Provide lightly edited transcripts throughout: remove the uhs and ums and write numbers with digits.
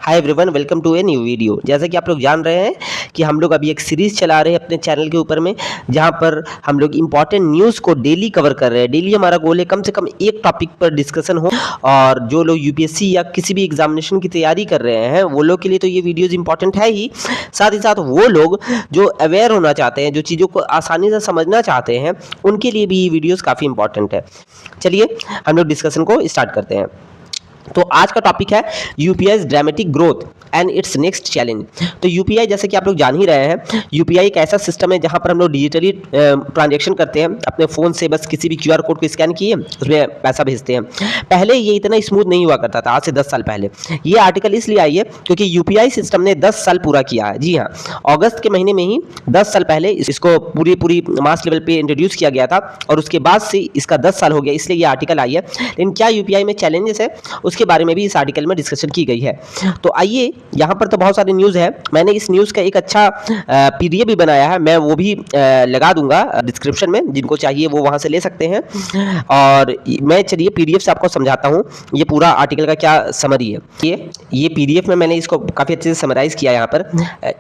Hi everyone, welcome to a new video. जैसा कि आप लोग जान रहे हैं कि हम लोग अभी एक सीरीज चला रहे हैं अपने चैनल के ऊपर में, जहां पर हम लोग इंपॉर्टेंट न्यूज़ को डेली कवर कर रहे हैं। डेली हमारा गोल है कम से कम एक टॉपिक पर डिस्कशन हो, और जो लोग यूपीएससी या किसी भी एग्जामिनेशन की तैयारी कर रहे हैं वो लोग के लिए तो ये वीडियोज़ इंपॉर्टेंट है ही, साथ ही साथ वो लोग जो अवेयर होना चाहते हैं, जो चीज़ों को आसानी से समझना चाहते हैं, उनके लिए भी ये वीडियोज़ काफ़ी इंपॉर्टेंट है। चलिए हम लोग डिस्कशन को स्टार्ट करते हैं। तो आज का टॉपिक है UPI dramatic growth and it's next challenge. तो यूपीआई, जैसे कि आप लोग जान ही रहे हैं, यूपीआई एक ऐसा सिस्टम है जहां पर हम लोग डिजिटली ट्रांजैक्शन करते हैं अपने फ़ोन से। बस किसी भी क्यूआर कोड को स्कैन किए, उसमें पैसा भेजते हैं। पहले ये इतना स्मूथ नहीं हुआ करता था, आज से 10 साल पहले। ये आर्टिकल इसलिए आई है क्योंकि यूपीआई सिस्टम ने 10 साल पूरा किया है। जी हाँ, अगस्त के महीने में ही 10 साल पहले इसको पूरी मास लेवल पे इंट्रोड्यूस किया गया था, और उसके बाद से इसका 10 साल हो गया, इसलिए ये आर्टिकल आई है। लेकिन क्या यूपीआई में चैलेंजेस है, उसके बारे में भी इस आर्टिकल में डिस्कशन की गई है। तो आइए, यहाँ पर तो बहुत सारी न्यूज़ है। मैंने इस न्यूज़ का एक अच्छा पीडीएफ भी बनाया है, मैं वो भी लगा दूंगा डिस्क्रिप्शन में, जिनको चाहिए वो वहाँ से ले सकते हैं। और मैं चलिए पीडीएफ से आपको समझाता हूँ ये पूरा आर्टिकल का क्या समरी है। ये पीडीएफ में मैंने इसको काफ़ी अच्छे से समराइज़ किया। यहाँ पर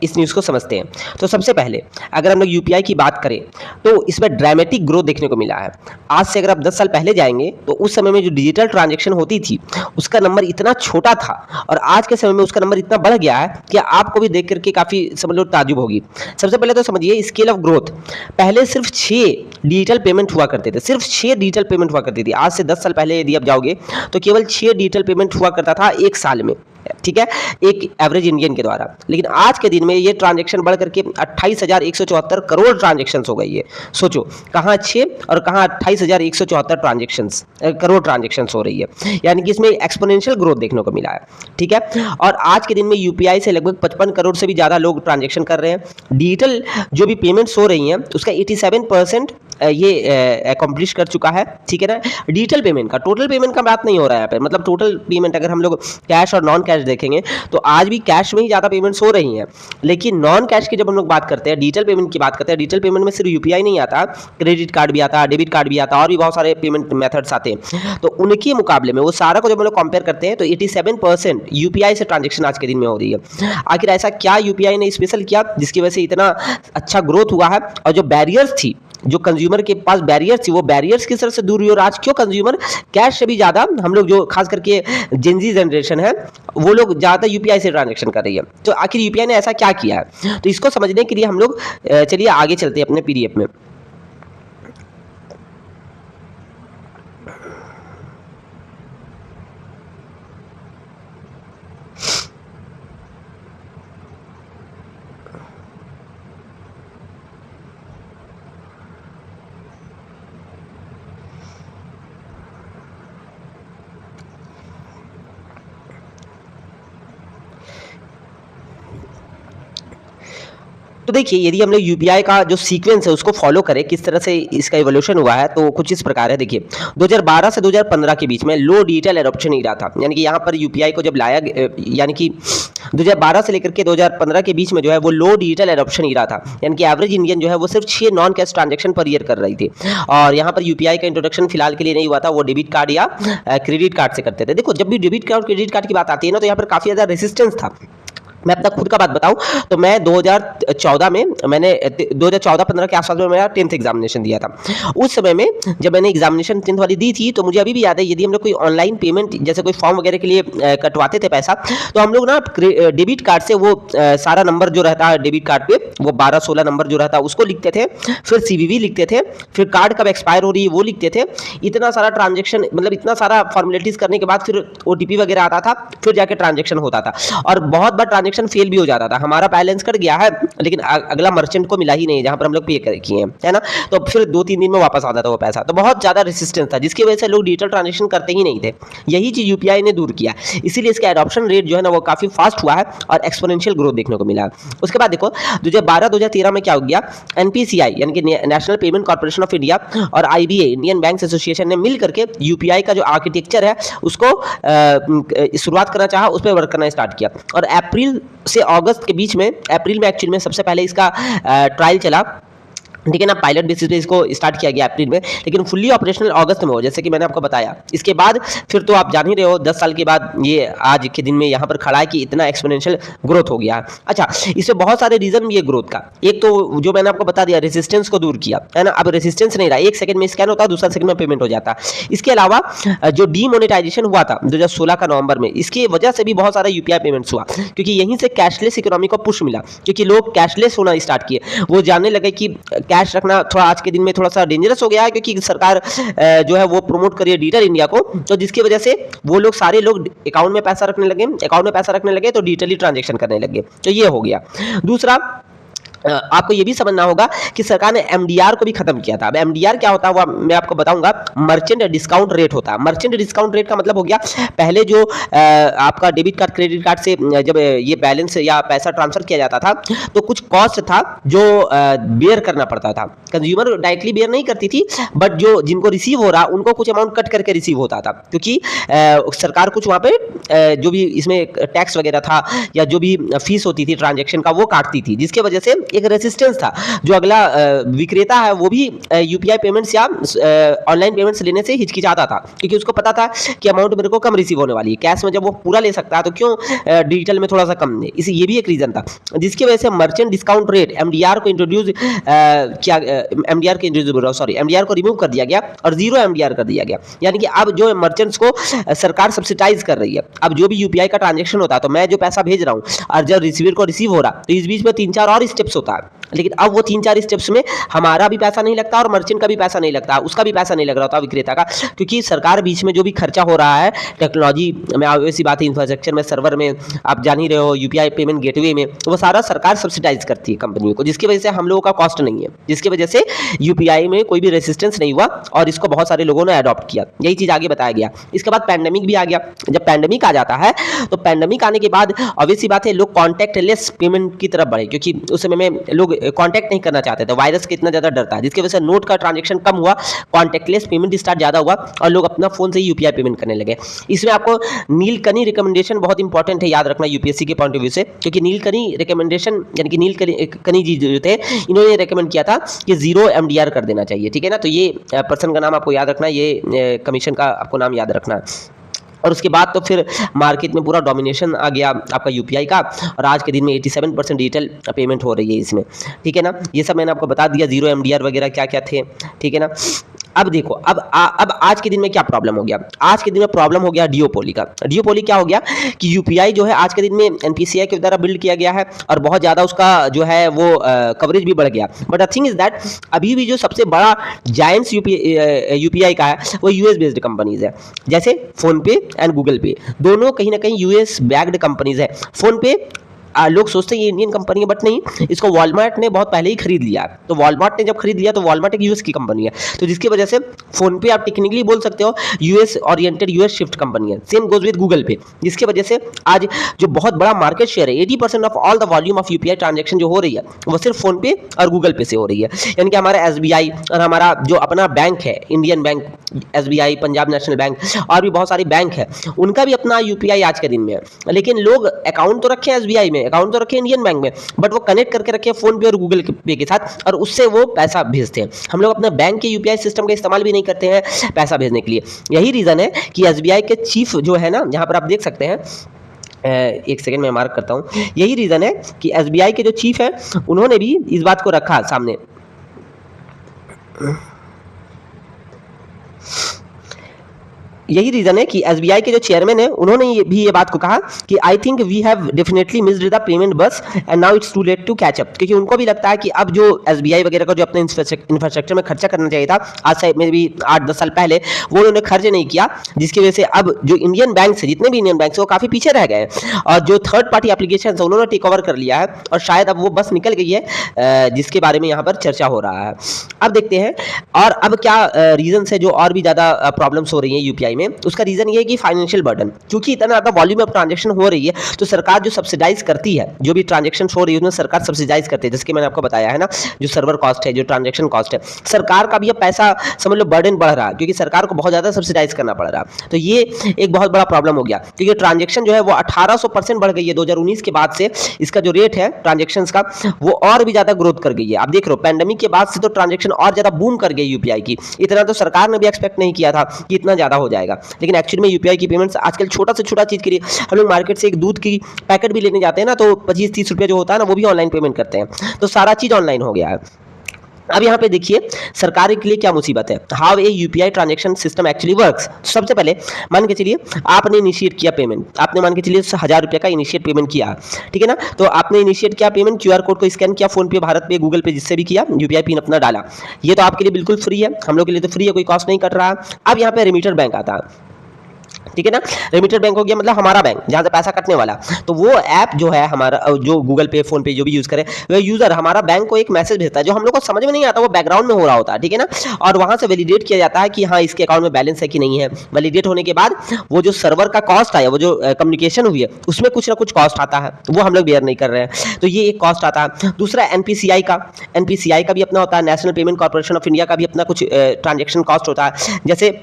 इस न्यूज़ को समझते हैं। तो सबसे पहले अगर हम लोग यूपीआई की बात करें तो इसमें ड्रामेटिक ग्रोथ देखने को मिला है। आज से अगर आप 10 साल पहले जाएंगे तो उस समय में जो डिजिटल ट्रांजेक्शन होती थी उसका नंबर इतना छोटा था, और आज के समय में उसका नंबर इतना बढ़ गया है कि आपको भी देख करके काफ़ी समझ लो ताजुब होगी। सबसे पहले तो समझिए स्केल ऑफ ग्रोथ। पहले सिर्फ 6 डिजिटल पेमेंट हुआ करते थे, सिर्फ 6 डिजिटल पेमेंट हुआ करती थी। आज से 10 साल पहले यदि आप जाओगे तो केवल 6 डिजिटल पेमेंट हुआ करता था एक साल में, ठीक है, एक एवरेज इंडियन के द्वारा। लेकिन आज के दिन में ये ट्रांजैक्शन बढ़ करके 28,174 करोड़ ट्रांजैक्शंस हो गई है। सोचो, कहाँ 6 और कहाँ 28,174 करोड़ ट्रांजैक्शंस हो रही है, यानी कि इसमें एक्सपोनेंशियल ग्रोथ देखने को मिला है, ठीक है। और आज के दिन में यूपीआई से लगभग 55 करोड़ से भी ज़्यादा लोग ट्रांजैक्शन कर रहे हैं। डिजिटल जो भी पेमेंट्स हो रही हैं उसका 87% ये अकम्प्लिश कर चुका है, ठीक है ना। डिजिटल पेमेंट का, टोटल पेमेंट का बात नहीं हो रहा है यहाँ पे। मतलब टोटल पेमेंट अगर हम लोग कैश और नॉन कैश देखेंगे तो आज भी कैश में ही ज़्यादा पेमेंट्स हो रही हैं, लेकिन नॉन कैश की जब हम लोग बात करते हैं, डिजिटल पेमेंट की बात करते हैं, डिजिटल पेमेंट में सिर्फ यूपीआई नहीं आता, क्रेडिट कार्ड भी आता, डेबिट कार्ड भी आता, और भी बहुत सारे पेमेंट मेथड्स आते हैं। तो उनके मुकाबले में वो सारा को जब हम लोग कंपेयर करते हैं तो 87% यूपीआई से ट्रांजेक्शन आज के दिन में हो रही है। आखिर ऐसा क्या यूपीआई ने स्पेशल किया जिसकी वजह से इतना अच्छा ग्रोथ हुआ है? और जो बैरियर्स थी, जो कंज्यूमर के पास बैरियर्स थी, वो बैरियर्स किस तरह से दूर हुई, और आज क्यों कंज्यूमर कैश से भी ज़्यादा, हम लोग जो खास करके जेनजी जनरेशन है, वो लोग ज़्यादा यूपीआई से ट्रांजैक्शन कर रही है। तो आखिर यूपीआई ने ऐसा क्या किया है? तो इसको समझने के लिए हम लोग चलिए आगे चलते हैं अपने पीडीएफ में। तो देखिए, यदि हम लोग यूपीआई का जो सीक्वेंस है उसको फॉलो करें, किस तरह से इसका इवोल्यूशन हुआ है, तो कुछ इस प्रकार है। देखिए, 2012 से 2015 के बीच में लो डिजिटल एडॉप्शन ईरा था, यानी कि यहाँ पर यूपीआई को जब लाया, यानी कि 2012 से लेकर के 2015 के बीच में जो है वो लो डिजिटल एडॉप्शन ईरा था, यानी कि एवरेज इंडियन जो है वो सिर्फ 6 non cash transaction per year कर रही थी। और यहाँ पर यूपीआई का इंट्रोडक्शन फिलहाल के लिए नहीं हुआ था, वो डेबिट कार्ड या क्रेडिट कार्ड से करते थे। देखो, जब भी डेबिट कार्ड और क्रेडिट कार्ड की बात आती है ना, तो यहाँ पर काफ़ी ज़्यादा रेसिस्टेंस था। मैं अपना खुद का बात बताऊं तो मैं 2014 में, मैंने 2014-15 के आसपास में मेरा 10th एग्जामिनेशन दिया था। उस समय में जब मैंने एग्जामिनेशन 10th वाली दी थी, तो मुझे अभी भी याद है, यदि हम लोग कोई ऑनलाइन पेमेंट, जैसे कोई फॉर्म वगैरह के लिए कटवाते थे पैसा, तो हम लोग ना डेबिट कार्ड से वो सारा नंबर जो रहता है डेबिट कार्ड पे, वो 12-16 नंबर जो रहता है उसको लिखते थे, फिर सीवीवी लिखते थे, फिर कार्ड कब एक्सपायर हो रही है वो लिखते थे। इतना सारा ट्रांजेक्शन, मतलब इतना सारा फॉर्मेलिटीज़ करने के बाद फिर ओटीपी वगैरह आता था, फिर जाके ट्रांजेक्शन होता था, और बहुत बार ट्रांजेक्शन फेल भी हो जाता था। हमारा बैलेंस कट गया है लेकिन अगला मर्चेंट को मिला ही नहीं जहां पर हम लोग पे किए हैं, है ना। तो फिर 2-3 दिन में वापस आता था वो पैसा। तो बहुत ज्यादा रेसिस्टेंस था, जिसकी वजह से लोग डिजिटल ट्रांजेक्शन करते ही नहीं थे। यही चीज यूपीआई ने दूर किया, इसीलिए इसका एडॉप्शन रेट जो है ना वो काफी फास्ट हुआ है और एक्सपोनेंशियल ग्रोथ देखने को मिला है। उसके बाद देखो 2012-2013 में क्या हो गया, एनपीसीआई यानी कि national payment corporation of India और आईबीए इंडियन बैंक्स एसोसिएशन ने मिल करके यूपीआई का जो आर्किटेक्चर है उसको शुरुआत करना चाहा, उस पर वर्क करना स्टार्ट किया। और अप्रैल से अगस्त के बीच में, अप्रैल में एक्चुअली में सबसे पहले इसका ट्रायल चला, ठीक है ना। पायलट बेसिस पे इसको स्टार्ट किया गया अप्रैल में, लेकिन फुल्ली ऑपरेशनल अगस्त में हो, जैसे कि मैंने आपको बताया। इसके बाद फिर तो आप जान ही रहे हो 10 साल के बाद ये आज के दिन में यहाँ पर खड़ा है कि इतना एक्सपोनेंशियल ग्रोथ हो गया। अच्छा, इसमें बहुत सारे रीजन भी है ग्रोथ का। एक तो जो मैंने आपको बता दिया, रेसिस्टेंस को दूर किया है ना। अब रेसिस्टेंस नहीं रहा, 1 सेकंड में स्कैन होता है, दूसरा सेकंड में पेमेंट हो जाता। इसके अलावा जो डीमोनेटाइजेशन हुआ था 2016 का नवंबर में, इसकी वजह से भी बहुत सारा यूपीआई पेमेंट्स हुआ, क्योंकि यहीं से कैशलेस इकोनॉमी को पुश मिला, क्योंकि लोग कैशलेस होना स्टार्ट किए। वो जानने लगे कि कैश रखना थोड़ा आज के दिन में थोड़ा सा डेंजरस हो गया है, क्योंकि सरकार जो है वो प्रमोट कर रही है डिजिटल इंडिया को, तो जिसकी वजह से वो लोग सारे लोग अकाउंट में पैसा रखने लगे तो डिजिटली ट्रांजैक्शन करने लगे। तो ये हो गया। दूसरा, आपको ये भी समझना होगा कि सरकार ने एमडीआर को भी खत्म किया था। अब एमडीआर क्या होता है वो मैं आपको बताऊंगा। मर्चेंट डिस्काउंट रेट होता है। मर्चेंट डिस्काउंट रेट का मतलब हो गया, पहले जो आपका डेबिट कार्ड क्रेडिट कार्ड से जब ये बैलेंस या पैसा ट्रांसफर किया जाता था तो कुछ कॉस्ट था जो बेयर करना पड़ता था। कंज्यूमर डायरेक्टली बेयर नहीं करती थी, बट जो जिनको रिसीव हो रहा उनको कुछ अमाउंट कट करके रिसीव होता था, क्योंकि सरकार कुछ वहाँ पे जो भी इसमें टैक्स वगैरह था या जो भी फीस होती थी ट्रांजेक्शन का वो काटती थी, जिसके वजह से एक रेसिस्टेंस था। जो अगला विक्रेता है वो भी यूपीआई पेमेंट्स या ऑनलाइन पेमेंट्स लेने से हिचकिचाता था, क्योंकि उसको पता था कि अमाउंट मेरे को कम रिसीव होने वाली है। कैश में जब वो पूरा ले सकता है तो क्यों डिजिटल में थोड़ा सा कम ले। इसे ये भी एक रीजन था, जिसकी वजह से मर्चेंट डिस्काउंट रेट एमडीआर को इंट्रोड्यूस किया, एमडीआर को रिमूव कर दिया गया और जीरो एमडीआर कर दिया गया। यानी कि अब जो मर्चेंट्स को सरकार सब्सिडाइज कर रही है। अब जो भी यूपीआई का ट्रांजेक्शन होता है तो मैं जो पैसा भेज रहा हूँ और जब रिसीवर को रिसीव हो रहा तो इस बीच में 3-4 और स्टेप्स होता है, लेकिन अब वो 3-4 स्टेप्स में हमारा भी पैसा नहीं लगता और मर्चेंट का भी पैसा नहीं लगता, उसका भी पैसा नहीं लग रहा होता विक्रेता का, क्योंकि सरकार बीच में जो भी खर्चा हो रहा है टेक्नोलॉजी में, ऑब्वियसली बात है, इंफ्रास्ट्रक्चर में, सर्वर में, आप जान ही रहे हो, यूपीआई पेमेंट गेटवे में, वो सारा सरकार सब्सिडाइज करती है कंपनियों को, जिसकी वजह से हम लोगों का कॉस्ट नहीं है, जिसकी वजह से यूपीआई में कोई भी रेसिस्टेंस नहीं हुआ और इसको बहुत सारे लोगों ने अडॉप्ट किया। यही चीज आगे बताया गया। इसके बाद पैंडेमिक भी आ गया। जब पैंडेमिक आ जाता है तो पैंडेमिक आने के बाद ऑब्वियसली बात है लोग कॉन्टैक्टलेस पेमेंट की तरफ बढ़े, क्योंकि उस समय में लोग कॉन्टैक्ट नहीं करना चाहते थे, वायरस कितना ज्यादा डरता है, जिसकी वजह से नोट का ट्रांजेक्शन कम हुआ, कॉन्टैक्टलेस पेमेंट स्टार्ट ज्यादा हुआ और लोग अपना फोन से ही यूपीआई पेमेंट करने लगे। इसमें आपको नीलकनी रिकमेंडेशन बहुत इंपॉर्टेंट है, याद रखना यूपीएससी के पॉइंट ऑफ व्यू से, क्योंकि नीलकनी रिकमेंडेशन यानी कि नीलकनी जी जो थे इन्होंने रिकमेंड किया था कि जीरो एमडीआर कर देना चाहिए। ठीक है ना, तो ये पर्सन का नाम आपको याद रखना, ये कमीशन का आपको नाम याद रखना है। और उसके बाद तो फिर मार्केट में पूरा डोमिनेशन आ गया आपका यूपीआई का, और आज के दिन में 87% डिजिटल पेमेंट हो रही है इसमें। ठीक है ना, ये सब मैंने आपको बता दिया, जीरो एमडीआर वगैरह क्या क्या थे। ठीक है ना, अब देखो, अब आज के दिन में क्या प्रॉब्लम हो गया। आज के दिन में प्रॉब्लम हो गया डिओपोली का। डिओपोली क्या हो गया कि यूपीआई जो है आज के दिन में एनपीसीआई के द्वारा बिल्ड किया गया है और बहुत ज़्यादा उसका जो है वो कवरेज भी बढ़ गया। But the thing is that अभी भी जो सबसे बड़ा जायंट्स यूपीआई का है वो यूएस बेस्ड कंपनीज है, जैसे फोनपे एंड गूगल पे, दोनों कहीं ना कहीं यूएस बैक्ड कंपनीज है। फोनपे लोग सोचते हैं ये इंडियन कंपनी है, बट नहीं, इसको वॉलमार्ट ने बहुत पहले ही खरीद लिया। तो वॉलमार्ट ने जब खरीद लिया तो वॉलमार्ट एक यूएस की कंपनी है, तो जिसकी वजह से फोन पे आप टेक्निकली बोल सकते हो US oriented, US shift company है। सेम गोज विद गूगल पे, जिसकी वजह से आज जो बहुत बड़ा मार्केट शेयर है, 80% of all the volume of UPI transaction जो हो रही है वो सिर्फ फोन पे और गूगल पे से हो रही है। यानी कि हमारा एसबीआई और हमारा जो अपना बैंक है Indian bank, SBI, Punjab national bank और भी बहुत सारी बैंक है, उनका भी अपना यूपीआई आज के दिन में है। लेकिन लोग अकाउंट तो रखे एसबीआई में, अकाउंट तो रखे इंडियन बैंक में, बट वो कनेक्ट करके रखे फोन पे और गूगल पे के साथ और उससे वो पैसा भेजते हैं। हम लोग अपने बैंक के यूपीआई सिस्टम का इस्तेमाल भी नहीं करते हैं पैसा भेजने के लिए। यही रीजन है कि एसबीआई के चीफ जो है ना, यहाँ पर आप देख सकते हैं, एक सेकेंड में मार्क करता हूँ, यही रीजन है कि एसबीआई के जो चीफ है उन्होंने भी इस बात को रखा सामने। यही रीजन है कि एसबीआई के जो चेयरमैन है उन्होंने ये बात को कहा कि I think we have definitely missed the payment bus and now it's too late to catch up, क्योंकि उनको भी लगता है कि अब जो एसबीआई वगैरह का जो अपने इंफ्रास्ट्रक्चर में खर्चा करना चाहिए था आज से मे भी 8-10 साल पहले, वो उन्होंने खर्च नहीं किया, जिसकी वजह से अब जो इंडियन बैंक है, जितने भी इंडियन बैंक है वो काफी पीछे रह गए और जो थर्ड पार्टी एप्लीकेशन है उन्होंने टेक ओवर कर लिया है और शायद अब वो बस निकल गई है, जिसके बारे में यहाँ पर चर्चा हो रहा है। अब देखते हैं और अब क्या रीजन है जो और भी ज्यादा प्रॉब्लम्स हो रही है यूपीआई यूपीआई में, उसका रीजन ये है कि फाइनेंशियल बर्डन, क्योंकि इतना ज़्यादा वॉल्यूम ऑफ ट्रांजेक्शन हो रही है तो सरकार जो सब्सिडाइज करती है, जो भी ट्रांजेक्शन हो रही है उसमें सरकार सब्सिडाइज करती है, जैसे कि मैंने आपको बताया है ना, जो सर्वर कॉस्ट है, जो ट्रांजेक्शन कॉस्ट है, सरकार का भी अब पैसा समझ लो बर्डन बढ़ रहा है, क्योंकि सरकार को बहुत ज़्यादा सब्सिडाइज करना पड़ रहा है। तो ये एक बहुत बड़ा प्रॉब्लम हो गया, क्योंकि ट्रांजेक्शन जो है वो 1800% बढ़ गई है 2019 के बाद से। इसका जो रेट है ट्रांजेक्शंस का वो और भी ज़्यादा ग्रोथ कर गई है। आप देख रहे हो पैंडेमिक के बाद से तो ट्रांजेक्शन और ज़्यादा बूम कर गई यूपीआई की। इतना तो सरकार ने भी एक्सपेक्ट नहीं किया था कि इतना ज़्यादा हो जाएगा, लेकिन एक्चुअली में यूपीआई की पेमेंट्स आजकल छोटा से छोटा चीज़ के लिए, हम लोग मार्केट से एक दूध की पैकेट भी लेने जाते हैं ना, तो 25-30 रुपये जो होता है ना, वो भी ऑनलाइन पेमेंट करते हैं। तो सारा चीज़ ऑनलाइन हो गया है। अब यहाँ पे देखिए सरकार के लिए क्या मुसीबत है, how a UPI transaction system actually works. सबसे पहले मान के चलिए आपने इनिशिएट किया पेमेंट, आपने मान के चलिए 1000 रुपये का इनिशिएट पेमेंट किया, ठीक है ना, तो आपने इनिशिएट किया पेमेंट, क्यूआर कोड को स्कैन किया, फोन पे, भारत पे, गूगल पे, जिससे भी किया, यूपीआई पिन अपना डाला। ये तो आपके लिए बिल्कुल फ्री है, हम लोग के लिए तो फ्री है, कोई कॉस्ट नहीं कट रहा। अब यहाँ पे रेमिटर बैंक आता है, ठीक है ना, रेमिटर बैंक हो गया मतलब हमारा बैंक जहाँ से पैसा कटने वाला। तो वो ऐप जो है हमारा, जो गूगल पे, फोन पे जो भी यूज करे, वो यूजर हमारा बैंक को एक मैसेज भेजता है जो हम लोग को समझ में नहीं आता, वो बैकग्राउंड में हो रहा होता है, ठीक है ना, और वहां से वैलिडेट किया जाता है कि हाँ इसके अकाउंट में बैलेंस है कि नहीं है। वैलिडेट होने के बाद वो जो सर्वर का कॉस्ट आया, वो जो कम्युनिकेशन हुई है, उसमें कुछ ना कुछ कॉस्ट आता है, वो हम लोग बेयर नहीं कर रहे हैं, तो ये एक कॉस्ट आता है। दूसरा एनपीसीआई का भी अपना होता है, national payment corporation of India का भी अपना कुछ ट्रांजेक्शन कॉस्ट होता है। जैसे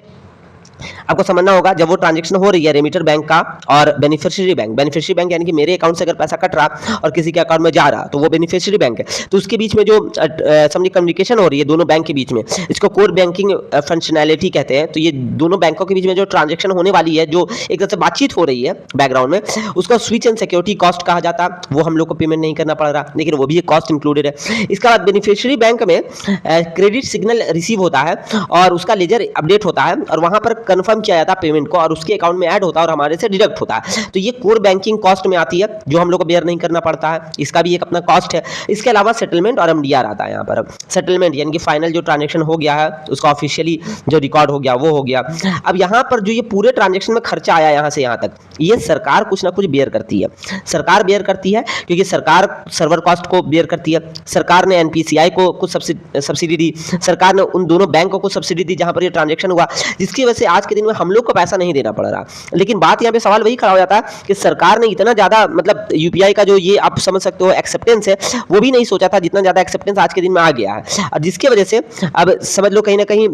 आपको समझना होगा, जब वो ट्रांजेक्शन हो रही है रेमिटर बैंक का और बेनिफिशियरी बैंक यानी कि मेरे अकाउंट से अगर पैसा कट रहा और किसी के अकाउंट में जा रहा, तो वो बेनिफिशियरी बैंक है, तो उसके बीच में जो समझिए कम्युनिकेशन हो रही है दोनों बैंक के बीच में, इसको कोर बैंकिंग फंक्शनैलिटी कहते हैं। तो ये दोनों बैंकों के बीच में जो ट्रांजेक्शन होने वाली है, जो एक तरह से बातचीत हो रही है बैकग्राउंड में, उसका स्विच एंड सिक्योरिटी कॉस्ट कहा जाता है, वो हम लोग को पेमेंट नहीं करना पड़ रहा, लेकिन वो भी एक कॉस्ट इंक्लूडेड है। इसके बाद बेनिफिशियरी बैंक में क्रेडिट सिग्नल रिसीव होता है और उसका लेजर अपडेट होता है और वहां पर कंफर्म किया जाता है पेमेंट को और उसके अकाउंट में ऐड होता है और हमारे से डिडक्ट होता है। तो ये कोर बैंकिंग कॉस्ट में आती है, जो हम लोग को बेयर नहीं करना पड़ता है, इसका भी एक अपना कॉस्ट है। इसके अलावा सेटलमेंट और एमडीआर आता है। यहाँ पर सेटलमेंट यानी कि फाइनल जो ट्रांजेक्शन हो गया है उसका ऑफिशियली जो रिकॉर्ड हो गया वो हो गया। अब यहाँ पर जो ये पूरे ट्रांजेक्शन में खर्चा आया यहाँ से यहाँ तक, ये सरकार कुछ ना कुछ बेयर करती है। सरकार बेयर करती है क्योंकि सरकार सर्वर कॉस्ट को बेयर करती है, सरकार ने एनपीसीआई को कुछ सब्सिडी दी, सरकार ने उन दोनों बैंकों को सब्सिडी दी जहाँ पर ये ट्रांजेक्शन हुआ, जिसकी वजह से आज के दिन में हम लोग को पैसा नहीं देना पड़ रहा। लेकिन बात यहाँ पे सवाल वही खड़ा हो जाता है कि सरकार ने इतना ज्यादा मतलब यूपीआई का जो ये आप समझ सकते हो एक्सेप्टेंस है, वो भी नहीं सोचा था जितना ज्यादा एक्सेप्टेंस आज के दिन में आ गया है, और जिसकी वजह से अब समझ लो कहीं ना कहीं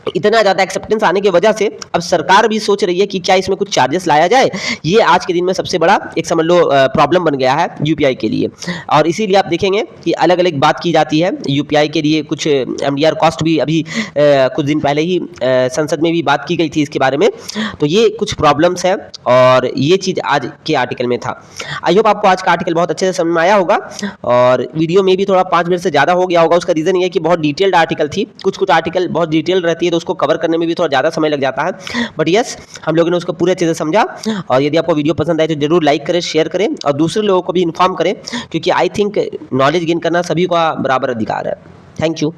इतना ज़्यादा एक्सेप्टेंस आने की वजह से अब सरकार भी सोच रही है कि क्या इसमें कुछ चार्जेस लाया जाए। ये आज के दिन में सबसे बड़ा एक समझ लो प्रॉब्लम बन गया है यूपीआई के लिए, और इसीलिए आप देखेंगे कि अलग अलग बात की जाती है यूपीआई के लिए। कुछ एमडीआर कॉस्ट भी अभी कुछ दिन पहले ही संसद में भी बात की गई थी इसके बारे में। तो ये कुछ प्रॉब्लम्स है और ये चीज़ आज के आर्टिकल में था। आई होप आपको आज का आर्टिकल बहुत अच्छे से समझ में आया होगा, और वीडियो में भी थोड़ा 5 मिनट से ज़्यादा हो गया होगा। उसका रीज़न ये है कि बहुत डिटेल्ड आर्टिकल थी, कुछ आर्टिकल बहुत डिटेल्ड रहती है तो उसको कवर करने में भी थोड़ा ज़्यादा समय लग जाता है। बट यस, हम लोगों ने उसको पूरे अच्छे से समझा, और यदि आपको वीडियो पसंद आए तो जरूर लाइक करें, शेयर करें और दूसरे लोगों को भी इन्फॉर्म करें, क्योंकि आई थिंक नॉलेज गेन करना सभी का बराबर अधिकार है। Thank you.